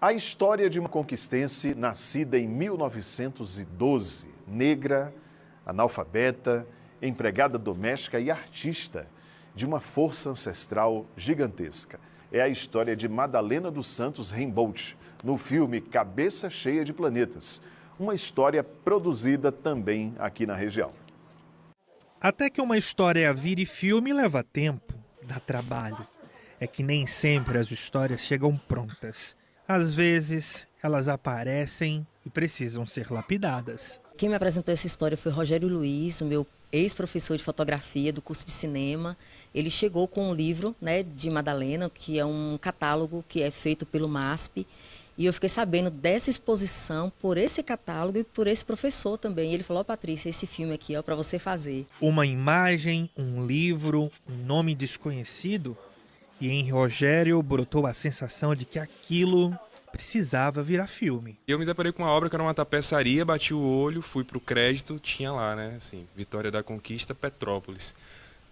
A história de uma conquistense nascida em 1912, negra, analfabeta, empregada doméstica e artista, de uma força ancestral gigantesca. É a história de Madalena dos Santos Remboldt, no filme Cabeça Cheia de Planetas, uma história produzida também aqui na região. Até que uma história vire filme leva tempo, dá trabalho. É que nem sempre as histórias chegam prontas. Às vezes, elas aparecem e precisam ser lapidadas. Quem me apresentou essa história foi Rogério Luiz, o meu ex-professor de fotografia do curso de cinema. Ele chegou com um livro, de Madalena, que é um catálogo que é feito pelo MASP. E eu fiquei sabendo dessa exposição por esse catálogo e por esse professor também. E ele falou: Patrícia, esse filme aqui é para você fazer. Uma imagem, um livro, um nome desconhecido. E em Rogério brotou a sensação de que aquilo precisava virar filme. Eu me deparei com uma obra que era uma tapeçaria, bati o olho, fui pro crédito, tinha lá, Vitória da Conquista, Petrópolis.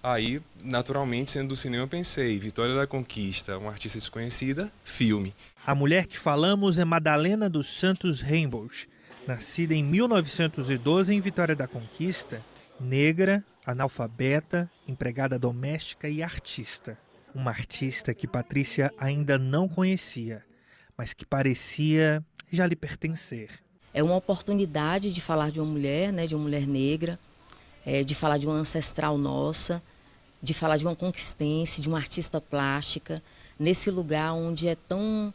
Aí, naturalmente, sendo do cinema, eu pensei, Vitória da Conquista, uma artista desconhecida, filme. A mulher que falamos é Madalena dos Santos Remboldt, nascida em 1912 em Vitória da Conquista, negra, analfabeta, empregada doméstica e artista. Uma artista que Patrícia ainda não conhecia, mas que parecia já lhe pertencer. É uma oportunidade de falar de uma mulher, de uma mulher negra, de falar de uma ancestral nossa, de falar de uma conquistense, de uma artista plástica, nesse lugar onde é tão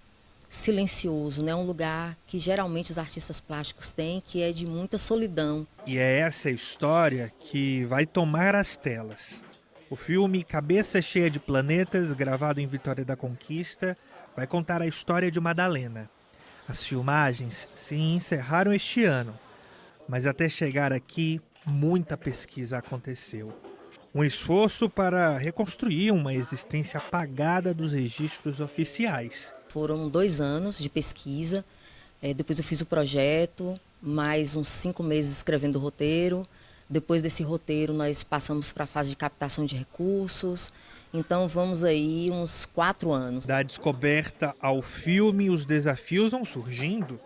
silencioso, um lugar que geralmente os artistas plásticos têm, que é de muita solidão. E é essa história que vai tomar as telas. O filme Cabeça Cheia de Planetas, gravado em Vitória da Conquista, vai contar a história de Madalena. As filmagens se encerraram este ano, mas até chegar aqui, muita pesquisa aconteceu. Um esforço para reconstruir uma existência apagada dos registros oficiais. Foram 2 anos de pesquisa, depois eu fiz o projeto, mais uns 5 meses escrevendo o roteiro. Depois desse roteiro, nós passamos para a fase de captação de recursos. Então, vamos aí uns 4 anos. Da descoberta ao filme, os desafios vão surgindo.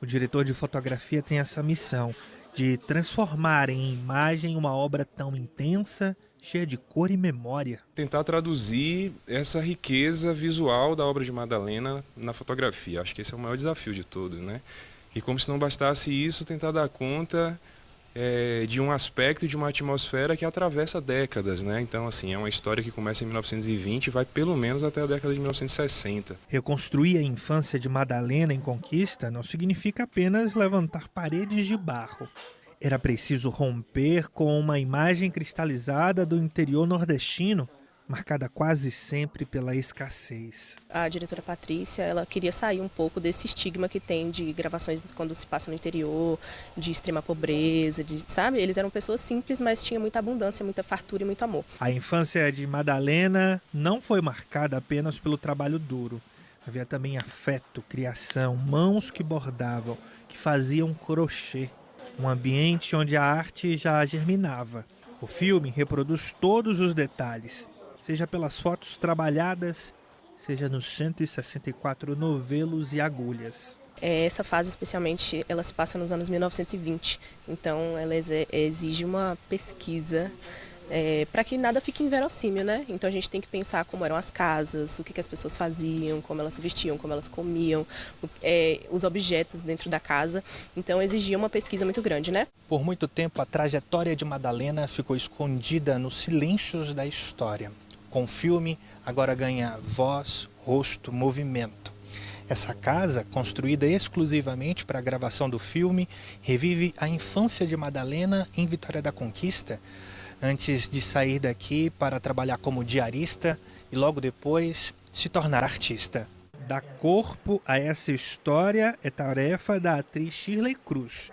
O diretor de fotografia tem essa missão de transformar em imagem uma obra tão intensa, cheia de cor e memória. Tentar traduzir essa riqueza visual da obra de Madalena na fotografia. Acho que esse é o maior desafio de todos, E como se não bastasse isso, tentar dar conta de um aspecto, de uma atmosfera que atravessa décadas, Então, é uma história que começa em 1920 e vai pelo menos até a década de 1960. Reconstruir a infância de Madalena em Conquista não significa apenas levantar paredes de barro. Era preciso romper com uma imagem cristalizada do interior nordestino, marcada quase sempre pela escassez. A diretora Patrícia, ela queria sair um pouco desse estigma que tem de gravações quando se passa no interior, de extrema pobreza, Eles eram pessoas simples, mas tinha muita abundância, muita fartura e muito amor. A infância de Madalena não foi marcada apenas pelo trabalho duro. Havia também afeto, criação, mãos que bordavam, que faziam crochê. Um ambiente onde a arte já germinava. O filme reproduz todos os detalhes, seja pelas fotos trabalhadas, seja nos 164 novelos e agulhas. Essa fase, especialmente, ela se passa nos anos 1920, então ela exige uma pesquisa para que nada fique inverossímil, Então a gente tem que pensar como eram as casas, o que as pessoas faziam, como elas se vestiam, como elas comiam, os objetos dentro da casa. Então exigia uma pesquisa muito grande, Por muito tempo a trajetória de Madalena ficou escondida nos silêncios da história. Com o filme, agora ganha voz, rosto, movimento. Essa casa, construída exclusivamente para a gravação do filme, revive a infância de Madalena em Vitória da Conquista, antes de sair daqui para trabalhar como diarista e logo depois se tornar artista. Dar corpo a essa história é tarefa da atriz Shirley Cruz,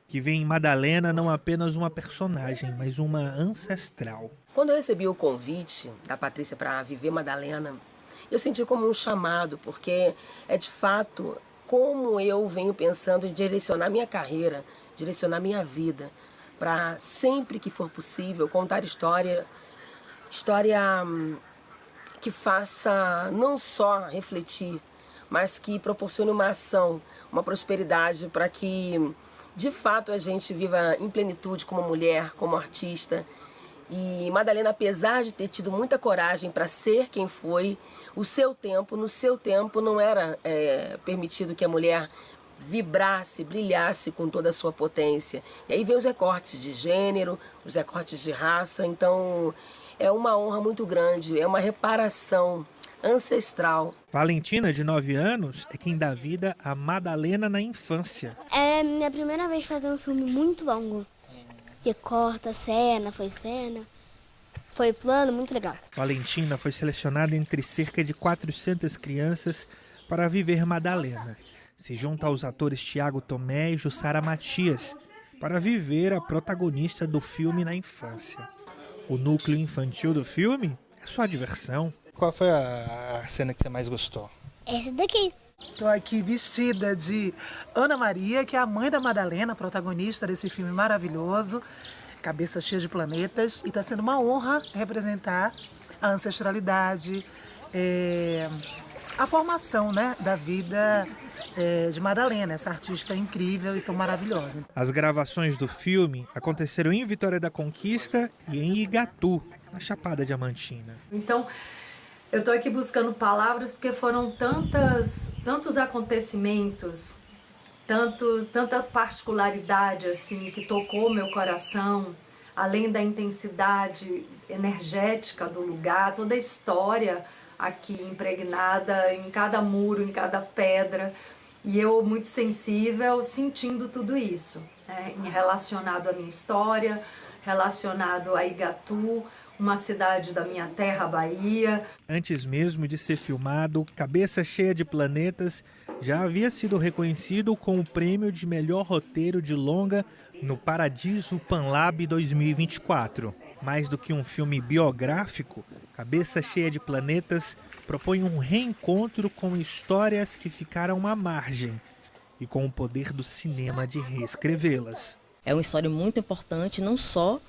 que vê em Madalena não apenas uma personagem, mas uma ancestral. Quando eu recebi o convite da Patrícia para viver Madalena, eu senti como um chamado, porque é de fato como eu venho pensando em direcionar minha carreira, direcionar minha vida, para sempre que for possível contar história que faça não só refletir, mas que proporcione uma ação, uma prosperidade para que, de fato, a gente viva em plenitude como mulher, como artista. E Madalena, apesar de ter tido muita coragem para ser quem foi, no seu tempo não era permitido que a mulher vibrasse, brilhasse com toda a sua potência. E aí vem os recortes de gênero, os recortes de raça, então é uma honra muito grande, é uma reparação ancestral. Valentina, de 9 anos, é quem dá vida a Madalena na infância. É minha primeira vez fazendo um filme muito longo, que corta cena, foi plano, muito legal. Valentina foi selecionada entre cerca de 400 crianças para viver Madalena. Se junta aos atores Tiago Tomé e Jussara Matias para viver a protagonista do filme na infância. O núcleo infantil do filme é só diversão. Qual foi a cena que você mais gostou? Essa daqui. Estou aqui vestida de Ana Maria, que é a mãe da Madalena, protagonista desse filme maravilhoso, Cabeça Cheia de Planetas, e está sendo uma honra representar a ancestralidade, a formação, né, da vida de Madalena, essa artista incrível e tão maravilhosa. As gravações do filme aconteceram em Vitória da Conquista e em Igatu, na Chapada Diamantina. Então, eu estou aqui buscando palavras porque foram tantos acontecimentos, tanta particularidade assim que tocou meu coração, além da intensidade energética do lugar, toda a história aqui impregnada em cada muro, em cada pedra, e eu muito sensível sentindo tudo isso, né, relacionado à minha história, relacionado a Igatu, uma cidade da minha terra, Bahia. Antes mesmo de ser filmado, Cabeça Cheia de Planetas já havia sido reconhecido com o prêmio de melhor roteiro de longa no Paradiso Panlab 2024. Mais do que um filme biográfico, Cabeça Cheia de Planetas propõe um reencontro com histórias que ficaram à margem e com o poder do cinema de reescrevê-las. É uma história muito importante, não só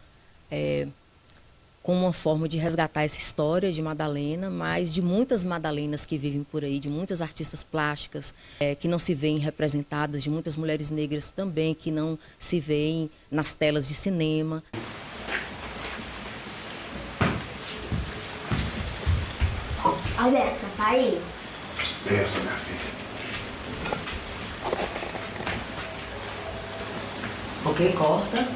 como uma forma de resgatar essa história de Madalena, mas de muitas Madalenas que vivem por aí, de muitas artistas plásticas que não se veem representadas, de muitas mulheres negras também que não se veem nas telas de cinema. Alexa, tá aí? Peça, minha filha. Ok, corta.